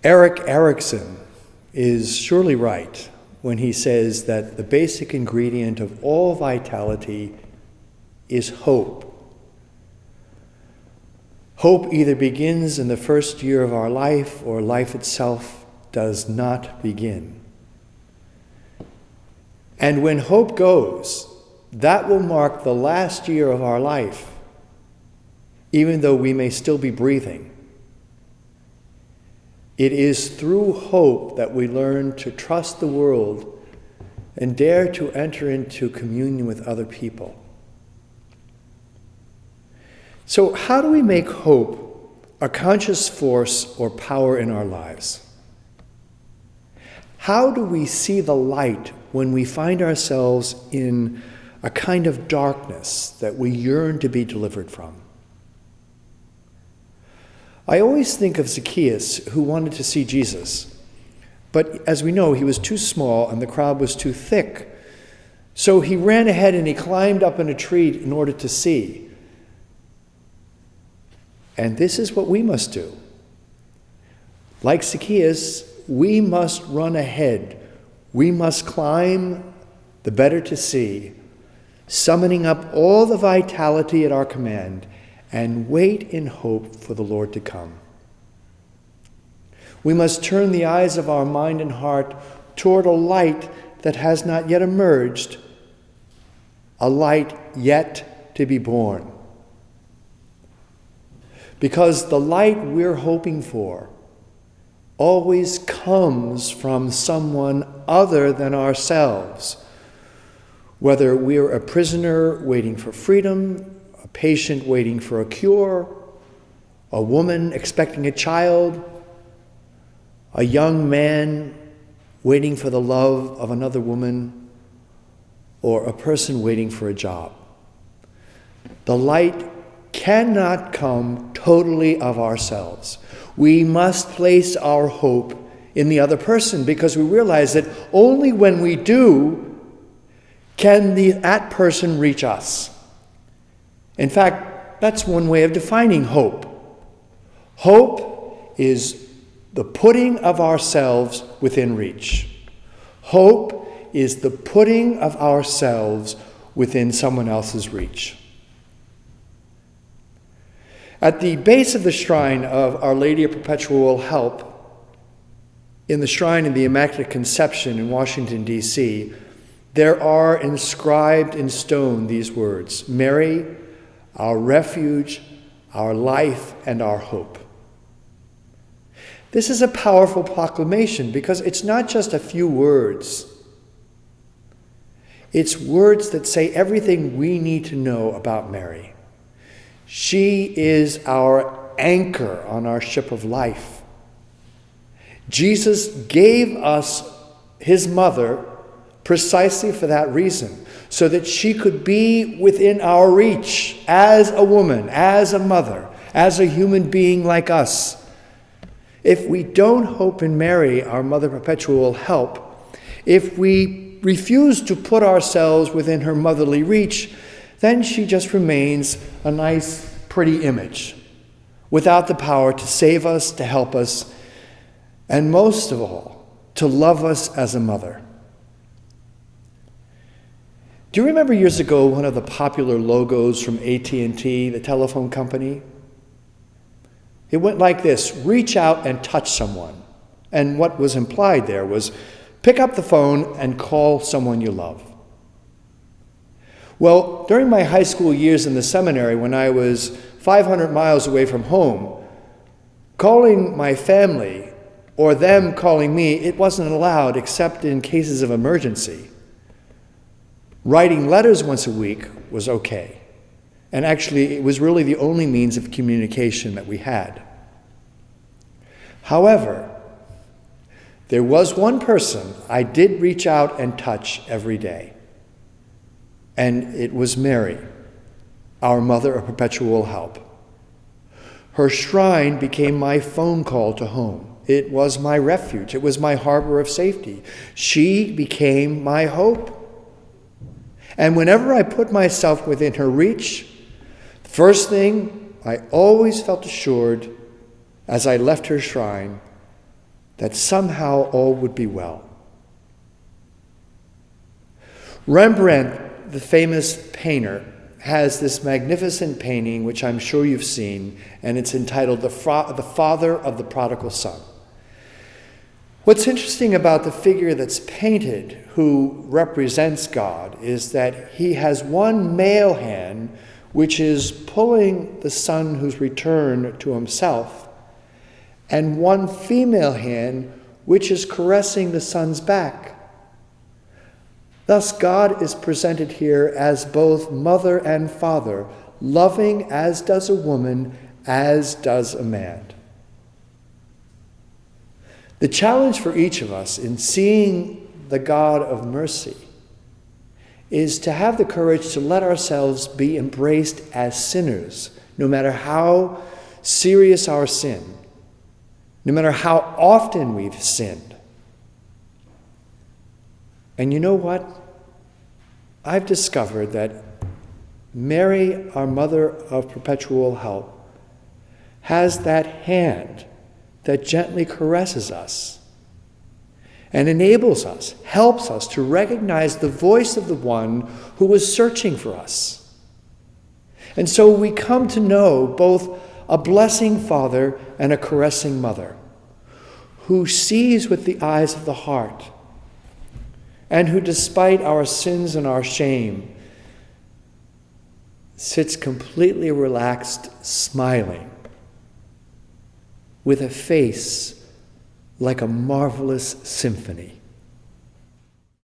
Erik Erikson is surely right when he says that the basic ingredient of all vitality is hope. Hope either begins in the first year of our life or life itself does not begin. And when hope goes, that will mark the last year of our life, even though we may still be breathing. It is through hope that we learn to trust the world and dare to enter into communion with other people. So how do we make hope a conscious force or power in our lives? How do we see the light when we find ourselves in a kind of darkness that we yearn to be delivered from? I always think of Zacchaeus, who wanted to see Jesus. But as we know, he was too small and the crowd was too thick. So he ran ahead and he climbed up in a tree in order to see. And this is what we must do. Like Zacchaeus, we must run ahead. We must climb the better to see, summoning up all the vitality at our command, and wait in hope for the Lord to come. We must turn the eyes of our mind and heart toward a light that has not yet emerged, a light yet to be born. Because the light we're hoping for always comes from someone other than ourselves, whether we're a prisoner waiting for freedom, a patient waiting for a cure, a woman expecting a child, a young man waiting for the love of another woman, or a person waiting for a job. The light cannot come totally of ourselves. We must place our hope in the other person, because we realize that only when we do can that person reach us. In fact, that's one way of defining hope. Hope is the putting of ourselves within reach. Hope is the putting of ourselves within someone else's reach. At the base of the shrine of Our Lady of Perpetual Help, in the shrine of the Immaculate Conception in Washington, D.C., there are inscribed in stone these words: Mary, our refuge, our life, and our hope. This is a powerful proclamation because it's not just a few words. It's words that say everything we need to know about Mary. She is our anchor on our ship of life. Jesus gave us his mother precisely for that reason, so that she could be within our reach as a woman, as a mother, as a human being like us. If we don't hope in Mary, our Mother Perpetual Help, if we refuse to put ourselves within her motherly reach, then she just remains a nice, pretty image, without the power to save us, to help us, and most of all, to love us as a mother. Do you remember years ago one of the popular logos from AT&T, the telephone company? It went like this: reach out and touch someone. And what was implied there was pick up the phone and call someone you love. Well, during my high school years in the seminary, when I was 500 miles away from home, calling my family or them calling me, it wasn't allowed except in cases of emergency. Writing letters once a week was okay. And actually, it was really the only means of communication that we had. However, there was one person I did reach out and touch every day. And it was Mary, our Mother of Perpetual Help. Her shrine became my phone call to home. It was my refuge. It was my harbor of safety. She became my hope. And whenever I put myself within her reach, the first thing I always felt assured as I left her shrine that somehow all would be well. Rembrandt, the famous painter, has this magnificent painting, which I'm sure you've seen, and it's entitled The Father of the Prodigal Son. What's interesting about the figure that's painted, who represents God, is that he has one male hand which is pulling the son who's returned to himself, and one female hand which is caressing the son's back. Thus, God is presented here as both mother and father, loving as does a woman, as does a man. The challenge for each of us in seeing the God of mercy is to have the courage to let ourselves be embraced as sinners, no matter how serious our sin, no matter how often we've sinned. And you know what? I've discovered that Mary, our Mother of Perpetual Help, has that hand that gently caresses us and enables us, helps us to recognize the voice of the one who was searching for us. And so we come to know both a blessing Father and a caressing Mother, who sees with the eyes of the heart, and who, despite our sins and our shame, sits completely relaxed, smiling, with a face like a marvelous symphony.